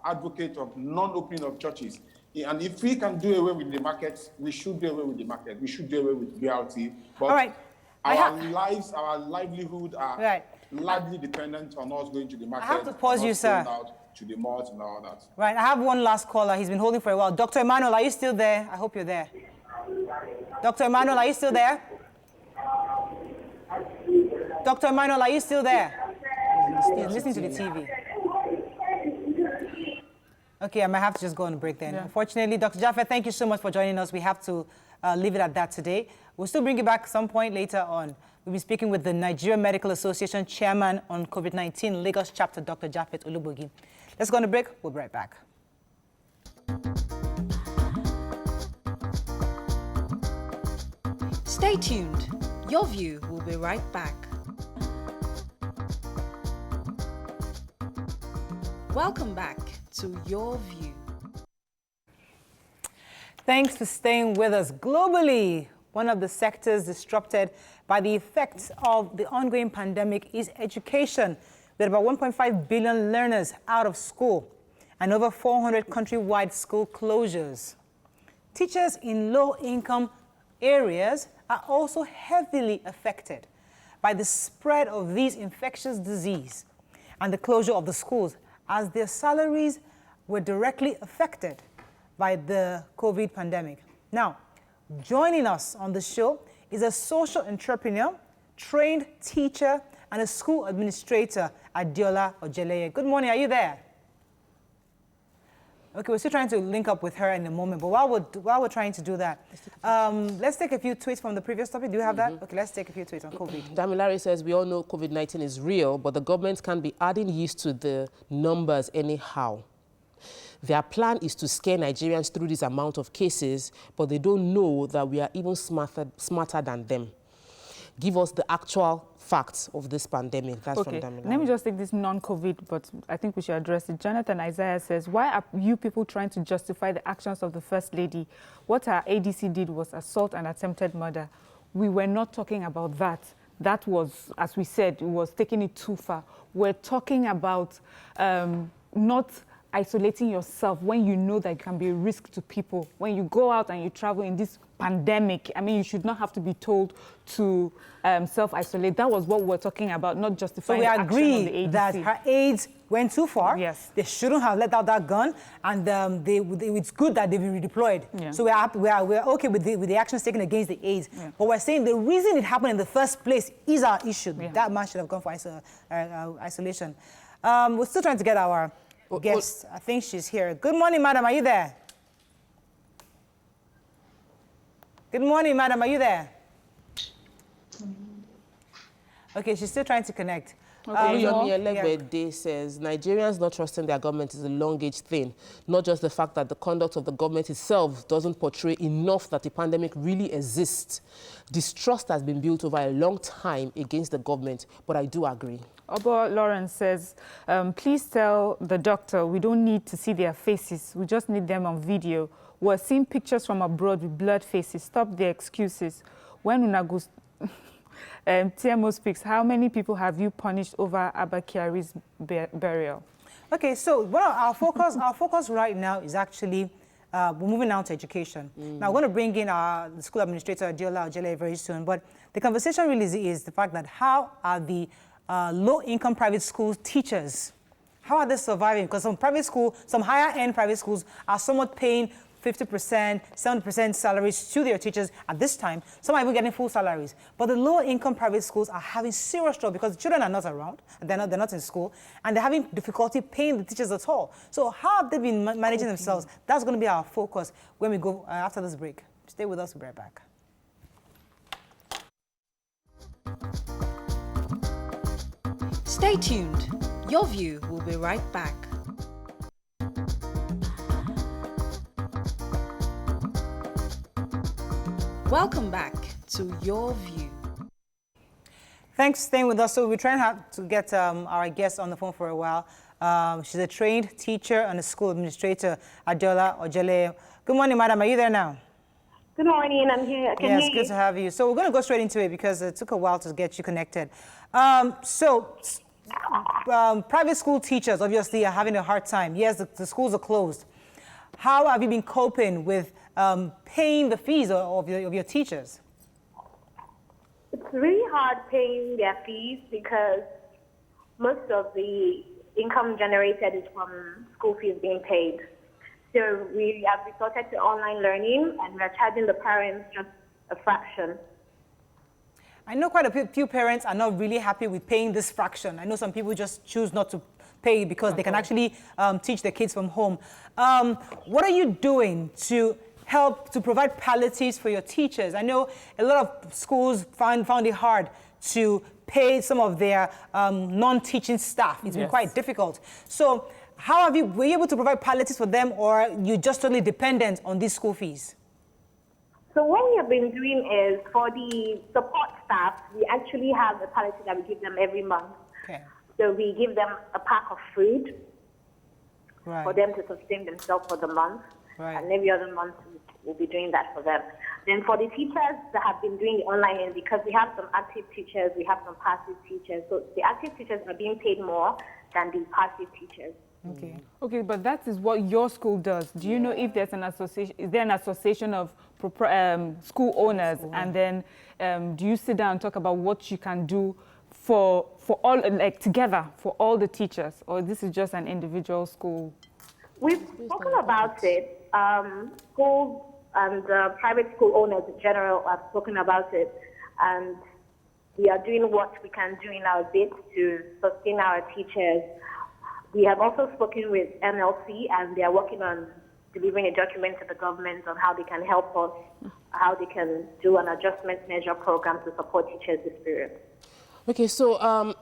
advocate of non-opening of churches. And if we can do away with the markets, we should do away with the market. We should do away with reality. But our lives, our livelihood are largely dependent on us going to the market. I have to pause you, sir. Out to the malls and all that. Right. I have one last caller. He's been holding for a while. Dr. Emmanuel, are you still there? I hope you're there. Dr. Emmanuel, are you still there? Dr. Emmanuel, are you still there? He's listening to the TV. Okay, I might have to just go on a break then. Unfortunately, Dr. Japhet, thank you so much for joining us. We have to leave it at that today. We'll still bring you back some point later on. We'll be speaking with the Nigerian Medical Association Chairman on COVID-19 Lagos chapter, Dr. Japhet Olugbogi. Let's go on a break. We'll be right back. tuned. Your View will be right back. Welcome back to Your View. Thanks for staying with us. Globally, one of the sectors disrupted by the effects of the ongoing pandemic is education, with about 1.5 billion learners out of school and over 400 countrywide school closures. Teachers in low-income areas are also heavily affected by the spread of these infectious disease and the closure of the schools, as their salaries were directly affected by the COVID pandemic. Now, joining us on the show is a social entrepreneur, trained teacher, and a school administrator, Adeola Ojeleye. Good morning, are you there? Okay, we're still trying to link up with her in a moment, but while we're trying to do that, let's take a few tweets from the previous topic. Do you have that? Okay, let's take a few tweets on COVID. Damilari says, we all know COVID-19 is real, but the government can't be adding yeast to the numbers anyhow. Their plan is to scare Nigerians through this amount of cases, but they don't know that we are even smarter than them. Give us the actual facts of this pandemic. That's okay, from Damilari. Let me just take this non-COVID, but I think we should address it. Jonathan Isaiah says, why are you people trying to justify the actions of the First Lady? What our ADC did was assault and attempted murder. We were not talking about that. That was, as we said, it was taking it too far. We're talking about not isolating yourself when you know that it can be a risk to people. When you go out and you travel in this pandemic, I mean, you should not have to be told to self-isolate. That was what we're talking about, not justifying the action of the ADC. So we agree that her aides went too far. Yes. They shouldn't have let out that gun, and it's good that they've been redeployed. Yeah. So we're okay with the actions taken against the aides. Yeah. But we're saying the reason it happened in the first place is our issue. Yeah. That man should have gone for isolation. We're still trying to get our guest. I think she's here. Good morning, madam. Are you there? Good morning, madam. Are you there? Okay, she's still trying to connect. Yomi says, Nigerians not trusting their government is a long-age thing. Not just the fact that the conduct of the government itself doesn't portray enough that the pandemic really exists. Distrust has been built over a long time against the government, but I do agree. Obo Lawrence says, please tell the doctor we don't need to see their faces. We just need them on video. We're seeing pictures from abroad with blurred faces. Stop the excuses. When Unago TMO speaks, how many people have you punished over Abba Kyari's burial? Okay, so our focus right now is actually we're moving now to education. Now, we're going to bring in the school administrator, Adeola Ojeleye, very soon. But the conversation really is the fact that how are the low-income private school teachers, how are they surviving? Because some higher-end private schools are somewhat paying 50%, 70% salaries to their teachers at this time. Some are even getting full salaries. But the low-income private schools are having serious trouble because the children are not around, they're not in school, and they're having difficulty paying the teachers at all. So how have they been managing themselves? That's going to be our focus when we go after this break. Stay with us, we'll be right back. Stay tuned. Your View will be right back. Welcome back to Your View. Thanks for staying with us. So we're trying to get our guest on the phone for a while. She's a trained teacher and a school administrator, Adeola Ojeleye. Good morning, madam. Are you there now? Good morning, I'm here. Yes, good to have you. So we're going to go straight into it because it took a while to get you connected. Private school teachers obviously are having a hard time. Yes, the schools are closed. How have you been coping with paying the fees of your teachers? It's really hard paying their fees because most of the income generated is from school fees being paid. So we have resorted to online learning and we're charging the parents just a fraction. I know quite a few parents are not really happy with paying this fraction. I know some people just choose not to pay because they can actually teach their kids from home. What are you doing to help to provide palliatives for your teachers? I know a lot of schools found it hard to pay some of their non-teaching staff. It's been quite difficult. So how were you able to provide palliatives for them, or are you just totally dependent on these school fees? So what we have been doing is, for the support staff, we actually have a policy that we give them every month. Okay. So we give them a pack of food Right. for them to sustain themselves for the month. Right. And every other month we'll be doing that for them. Then for the teachers that have been doing the online, because we have some active teachers, we have some passive teachers. So the active teachers are being paid more than the passive teachers. Okay. Okay, but that is what your school does. Do you know if there's an association? Is there an association of school owners? And then do you sit down and talk about what you can do for all, like together, for all the teachers, or this is just an individual school? We've spoken about it. Schools and private school owners in general have spoken about it, and we are doing what we can do in our bit to sustain our teachers. We have also spoken with NLC, and they are working on delivering a document to the government on how they can help us, how they can do an adjustment measure program to support teachers this period. Okay, so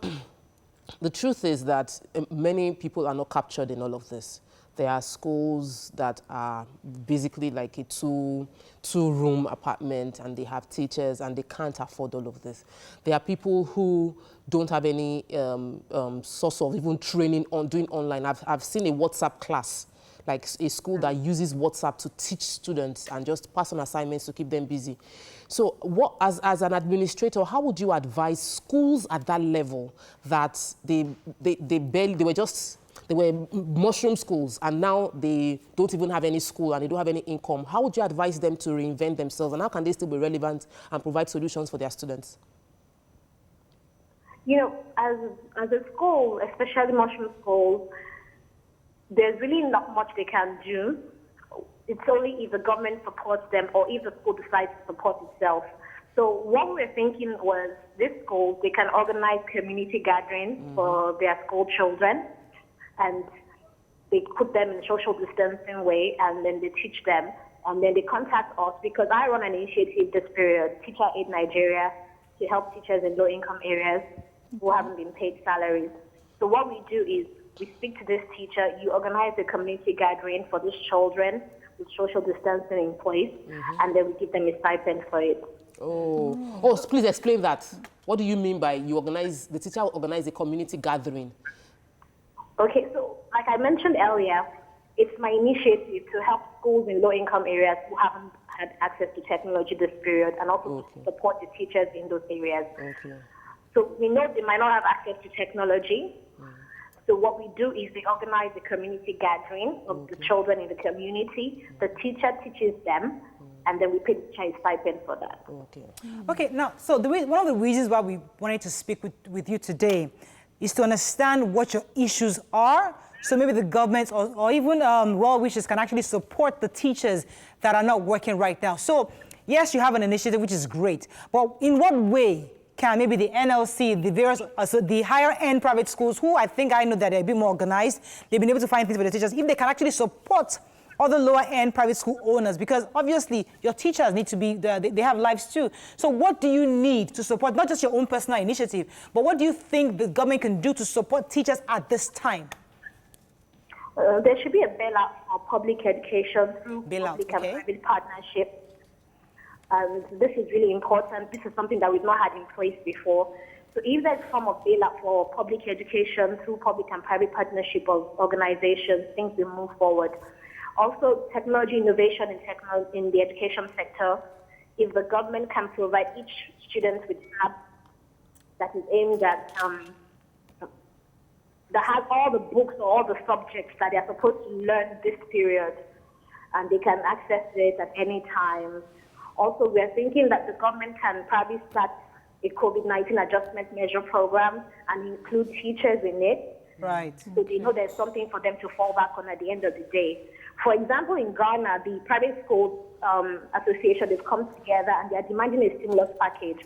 the truth is that many people are not captured in all of this. There are schools that are basically like a two-room apartment, and they have teachers, and they can't afford all of this. There are people who don't have any source of even training on doing online. I've seen a WhatsApp class, like a school that uses WhatsApp to teach students and just pass on assignments to keep them busy. So what, as an administrator, how would you advise schools at that level that they were mushroom schools, and now they don't even have any school and they don't have any income? How would you advise them to reinvent themselves, and how can they still be relevant and provide solutions for their students? You know, as a school, especially mushroom schools, there's really not much they can do. It's only if the government supports them or if the school decides to support itself. So what we were thinking was, this school, they can organize community gatherings for their school children, and they put them in a social distancing way, and then they teach them, and then they contact us, because I run an initiative this period, Teacher Aid Nigeria, to help teachers in low-income areas who haven't been paid salaries. So what we do is, we speak to this teacher, you organize a community gathering for these children with social distancing in place, and then we give them a stipend for it. Oh, please explain that. What do you mean by the teacher organize a community gathering? Okay, so like I mentioned earlier, it's my initiative to help schools in low-income areas who haven't had access to technology this period, and also to support the teachers in those areas. So we know they might not have access to technology. So what we do is, they organize a community gathering of the children in the community. The teacher teaches them, and then we pay the teacher a stipend for that. Okay, now, so one of the reasons why we wanted to speak with you today is to understand what your issues are, so maybe the government or even well-wishers can actually support the teachers that are not working right now. So, yes, you have an initiative, which is great, but in what way can maybe the NLC, the various, the higher-end private schools, who I know that they're a bit more organized, they've been able to find things for the teachers, if they can actually support other lower-end private school owners, because obviously your teachers need to be, they have lives too. So what do you need to support, not just your own personal initiative, but what do you think the government can do to support teachers at this time? There should be a bailout for public education through public and private partnership. And this is really important. This is something that we've not had in place before. So if there's a form of bailout for public education through public and private partnership of organizations, things will move forward. Also, technology innovation in the education sector, if the government can provide each student with an app that is aimed at, that has all the books or all the subjects that they are supposed to learn this period, and they can access it at any time. Also, we are thinking that the government can probably start a COVID-19 adjustment measure program and include teachers in it. Right. So they know there's something for them to fall back on at the end of the day. For example, in Ghana, the Private School Association has come together, and they are demanding a stimulus package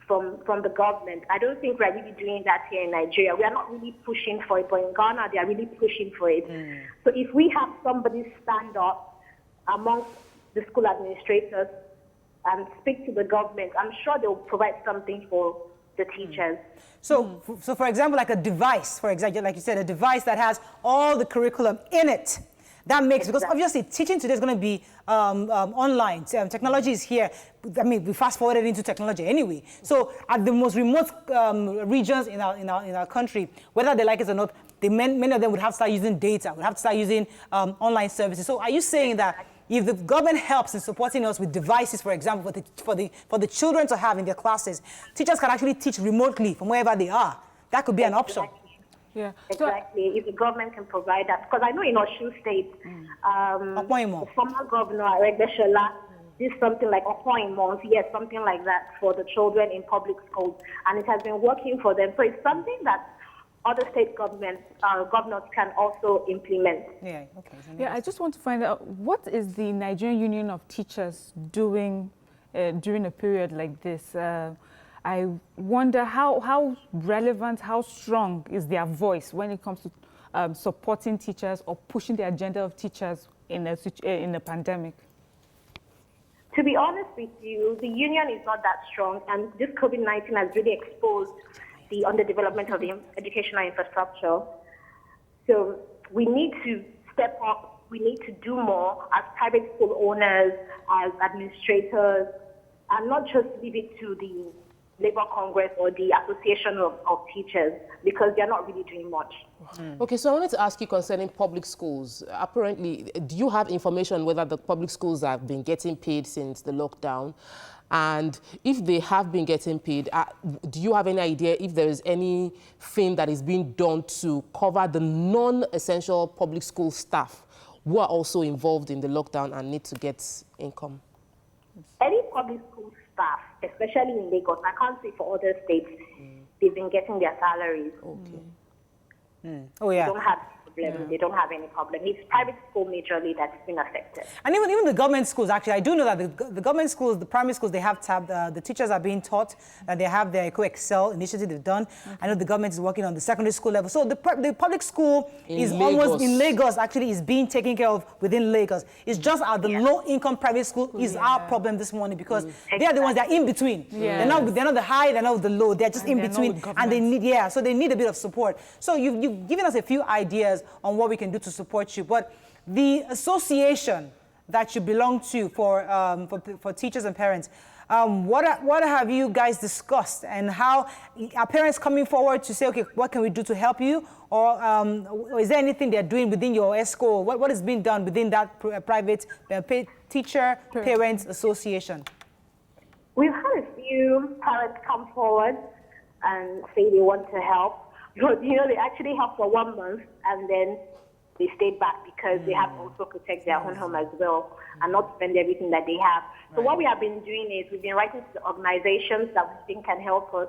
from the government. I don't think we're really doing that here in Nigeria. We are not really pushing for it, but in Ghana, they are really pushing for it. So if we have somebody stand up amongst the school administrators and speak to the government, I'm sure they'll provide something for the teachers. So for example, like a device, for example, like you said, a device that has all the curriculum in it, That makes, because obviously teaching today is going to be online. Technology is here. I mean, we fast forwarded into technology anyway. So at the most remote regions in our country, whether they like it or not, many of them would have to start using data, would have to start using online services. So are you saying that if the government helps in supporting us with devices, for example, for the children to have in their classes, teachers can actually teach remotely from wherever they are? That could be an option. Yeah, exactly. If the government can provide that, because I know in Osun State, the former governor Adeola did something like appointments, yes, something like that for the children in public schools, and it has been working for them. So it's something that other state governors can also implement. Yeah, okay. Yeah, I just want to find out, what is the Nigerian Union of Teachers doing during a period like this? I wonder how relevant, how strong is their voice when it comes to supporting teachers or pushing the agenda of teachers in a pandemic? To be honest with you, the union is not that strong, and this COVID-19 has really exposed the underdevelopment of the educational infrastructure. So we need to step up. We need to do more as private school owners, as administrators, and not just leave it to the Labour Congress or the Association of Teachers, because they're not really doing much. Okay, so I wanted to ask you concerning public schools. Apparently, do you have information whether the public schools have been getting paid since the lockdown? And if they have been getting paid, do you have any idea if there is anything that is being done to cover the non-essential public school staff who are also involved in the lockdown and need to get income? Any public school staff, especially in Lagos, I can't say for other states, they've been getting their salaries. Okay. Oh, yeah. They don't have problem. They don't have any problem. It's private school majorly that's been affected. And even the government schools, actually, I do know that the government schools, the primary schools, they have tab, the teachers are being taught, and they have their Eco-Excel initiative they've done. I know the government is working on the secondary school level. So the public school is almost in Lagos, actually, is being taken care of within Lagos. It's just the low-income private school is our problem this morning, because they are the ones that are in between. They're not the high, they're not the low. They're just in between, and they need so they need a bit of support. So you've given us a few ideas on what we can do to support you, but the association that you belong to for teachers and parents, what have you guys discussed, and how are parents coming forward to say, okay, what can we do to help you, or is there anything they're doing within your ESCO? What is being done within that private teacher parents association? We've had a few parents come forward and say they want to help. But, they actually helped for 1 month, and then they stayed back because they have to also protect their own home as well and not spend everything that they have. So what we have been doing is we've been writing to the organizations that we think can help us.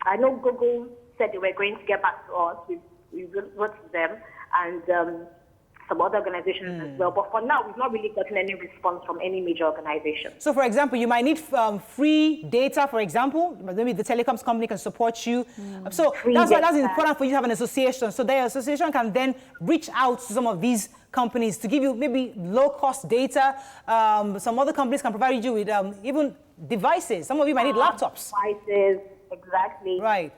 I know Google said they were going to get back to us. We wrote to them, and some other organizations as well. But for now, we've not really gotten any response from any major organization. So, for example, you might need free data, for example. Maybe the telecoms company can support you. So that's why that's important for you to have an association. So the association can then reach out to some of these companies to give you maybe low-cost data. Some other companies can provide you with even devices. Some of you might need laptops. Devices, exactly. Right.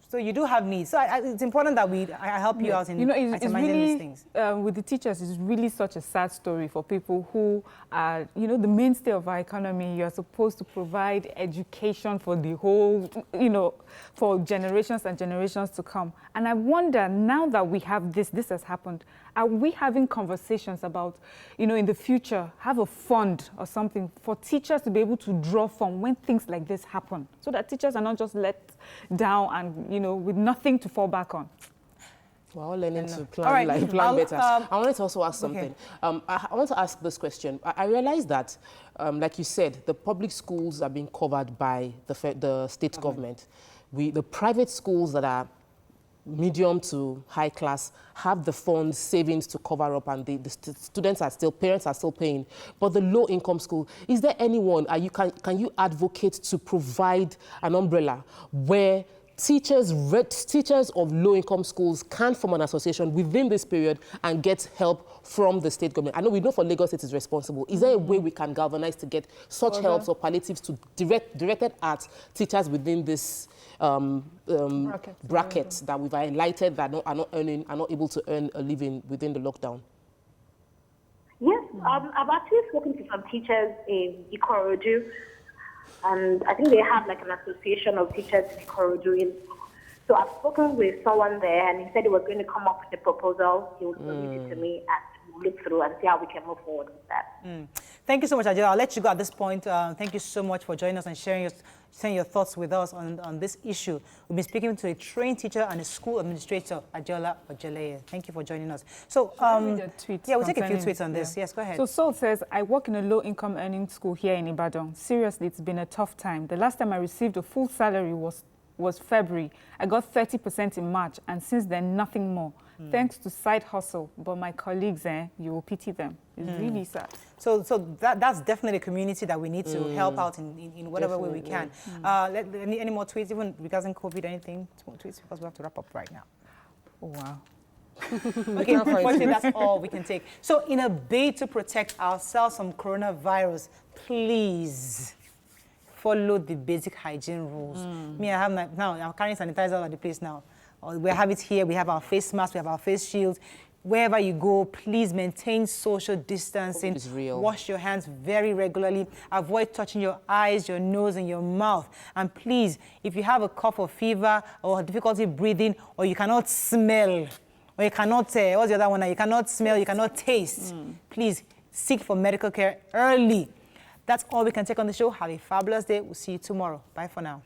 So you do have needs. So it's important that I help you out in it's managing really, these things. With the teachers, it's really such a sad story for people who are, the mainstay of our economy. You're supposed to provide education for the whole, for generations and generations to come. And I wonder, now that we have this has happened, are we having conversations about, in the future, have a fund or something for teachers to be able to draw from when things like this happen, so that teachers are not just let down and, with nothing to fall back on? We're all learning to plan, plan better. I wanted to also ask something. I want to ask this question. I realize that, like you said, the public schools are being covered by the state government. The private schools that are medium to high class have the funds, savings to cover up, and the students are still, parents are still paying. But the low income school, is there anyone, can you advocate to provide an umbrella where teachers of low income schools can form an association within this period and get help from the state government? I know we know for Lagos it is responsible. Is there a way we can galvanize to get such helps or palliatives to directed at teachers within this bracket that we've highlighted that are not able to earn a living within the lockdown? I've actually spoken to some teachers in Ikorodu, and I think they have like an association of teachers in Ikorodu. So I've spoken with someone there, and he said he was going to come up with a proposal. He would submit it to me, and we'll look through and see how we can move forward with that. Thank you so much, Adeola. I'll let you go at this point. Thank you so much for joining us and sharing your thoughts with us on this issue. We've been speaking to a trained teacher and a school administrator, Adeola Ojeleye. Thank you for joining us. So, we'll take a few tweets on this. Yes, go ahead. So Saul says, I work in a low-income earning school here in Ibadan. Seriously, it's been a tough time. The last time I received a full salary was February. I got 30% in March, and since then, nothing more. Thanks to side hustle, but my colleagues, you will pity them. It's really sad. So that's definitely a community that we need to help out in whatever way we can. Any more tweets, even regarding COVID, anything? More tweets, because we have to wrap up right now. Oh, wow. Okay, unfortunately, that's all we can take. So in a bid to protect ourselves from coronavirus, please follow the basic hygiene rules. Me, I have I'm carrying sanitizer all over the place now. We have it here, we have our face masks, we have our face shields. Wherever you go, please maintain social distancing. It's real. Wash your hands very regularly. Avoid touching your eyes, your nose, and your mouth. And please, if you have a cough or fever or difficulty breathing, or you cannot smell, or you cannot, what's the other one? You cannot smell, you cannot taste, please seek for medical care early. That's all we can take on the show. Have a fabulous day. We'll see you tomorrow. Bye for now.